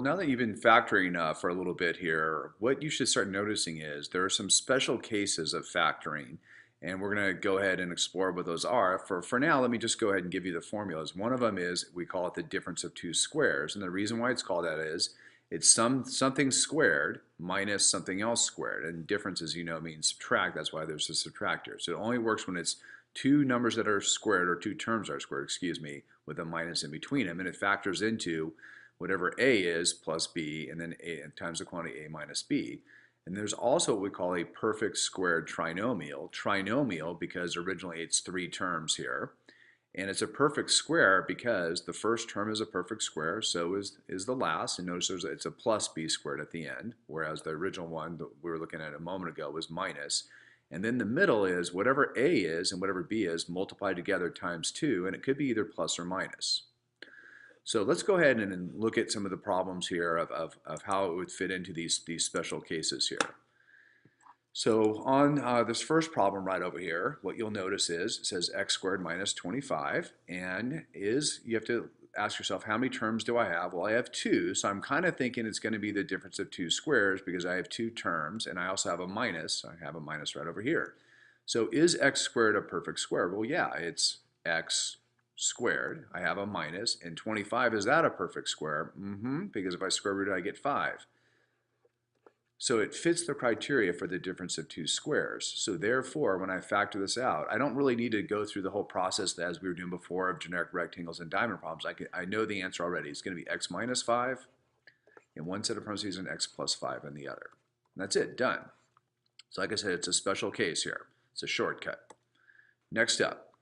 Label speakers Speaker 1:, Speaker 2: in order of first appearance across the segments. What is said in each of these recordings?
Speaker 1: Now that you've been factoring for a little bit here, what you should start noticing is there are some special cases of factoring, and we're going to go ahead and explore what those are. For now, let me just go ahead and give you the formulas. One of them is we call it the difference of two squares, and the reason why it's called that is it's something squared minus something else squared, and difference, as you know, means subtract. That's why there's a subtractor. So it only works when it's two numbers that are squared, or two terms are squared, excuse me, with a minus in between them, and it factors into whatever a is plus b, and then a times the quantity a minus b. And there's also what we call a perfect squared trinomial. Trinomial because originally it's three terms here. And it's a perfect square because the first term is a perfect square, so is the last. And notice it's a plus b squared at the end, whereas the original one that we were looking at a moment ago was minus. And then the middle is whatever a is and whatever b is multiplied together times 2, and it could be either plus or minus. So let's go ahead and look at some of the problems here of how it would fit into these special cases here. So on this first problem right over here, what you'll notice is it says x squared minus 25, and you have to ask yourself, how many terms do I have? Well, I have two, so I'm kind of thinking it's going to be the difference of two squares because I have two terms, and I also have a minus. I have a minus right over here. So is x squared a perfect square? Well, yeah, it's x squared. I have a minus, and 25, is that a perfect square? Because if I square root it, I get 5. So it fits the criteria for the difference of two squares. So therefore, when I factor this out, I don't really need to go through the whole process as we were doing before of generic rectangles and diamond problems. I know the answer already. It's going to be x minus 5 in one set of parentheses and x plus 5 in the other. And that's it, done. So like I said, it's a special case here. It's a shortcut. Next up,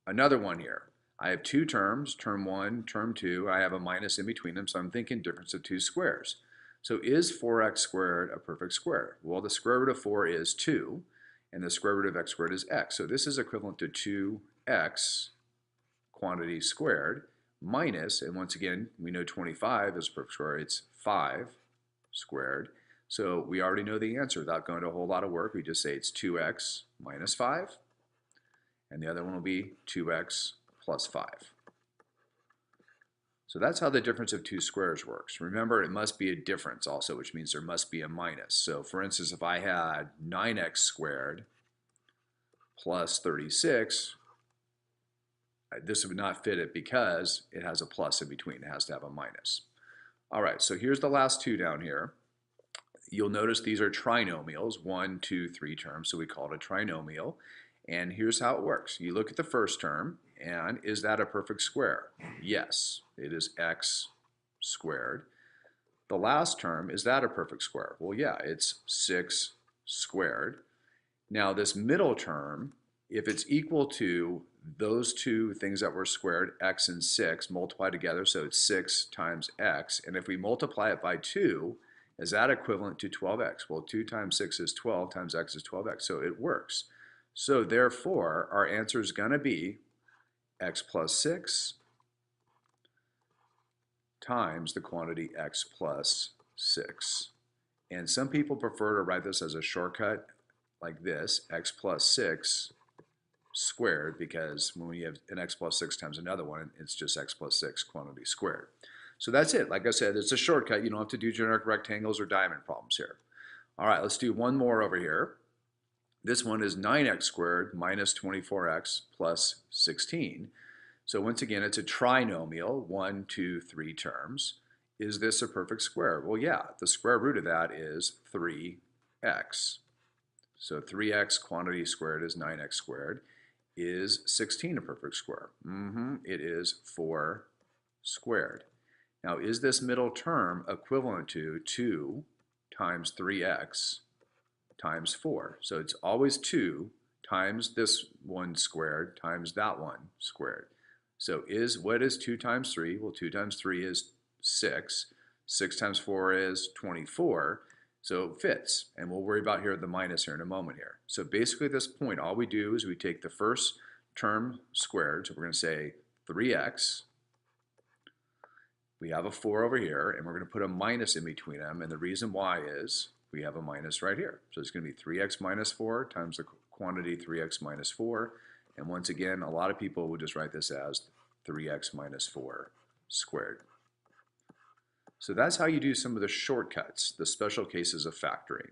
Speaker 1: another one here. I have two terms, term 1, term 2. I have a minus in between them, so I'm thinking difference of two squares. So is 4x squared a perfect square? Well, the square root of 4 is 2, and the square root of x squared is x. So this is equivalent to 2x quantity squared minus, and once again, we know 25 is a perfect square. It's 5 squared. So we already know the answer without going to a whole lot of work. We just say it's 2x minus 5, and the other one will be 2x plus 5. So that's how the difference of two squares works. Remember, it must be a difference also, which means there must be a minus. So for instance, if I had 9x squared plus 36, this would not fit it because it has a plus in between. It has to have a minus. All right, so here's the last two down here. You'll notice these are trinomials, 1, 2, 3 terms, so we call it a trinomial. And here's how it works. You look at the first term, and is that a perfect square? Yes, it is x squared. The last term, is that a perfect square? Well, yeah, it's 6 squared. Now this middle term, if it's equal to those two things that were squared, x and 6, multiplied together, so it's 6 times x, and if we multiply it by 2, is that equivalent to 12x? Well, 2 times 6 is 12, times x is 12x, so it works. So therefore, our answer is going to be x plus 6 times the quantity x plus 6. And some people prefer to write this as a shortcut like this, x plus 6 squared, because when we have an x plus 6 times another one, it's just x plus 6 quantity squared. So that's it. Like I said, it's a shortcut. You don't have to do generic rectangles or diamond problems here. All right, let's do one more over here. This one is 9x squared minus 24x plus 16. So once again, it's a trinomial, 1, 2, 3 terms. Is this a perfect square? Well, yeah, the square root of that is 3x. So 3x quantity squared is 9x squared. Is 16 a perfect square? It is 4 squared. Now, is this middle term equivalent to 2 times 3x times 4? So it's always 2 times this one squared times that one squared. So what is 2 times 3? Well, 2 times 3 is 6. 6 times 4 is 24. So it fits. And we'll worry about here the minus here in a moment here. So basically at this point, all we do is we take the first term squared. So we're going to say 3x. We have a 4 over here, and we're going to put a minus in between them. And the reason why is we have a minus right here. So it's going to be 3x minus 4 times the quantity 3x minus 4. And once again, a lot of people would just write this as 3x minus 4 squared. So that's how you do some of the shortcuts, the special cases of factoring.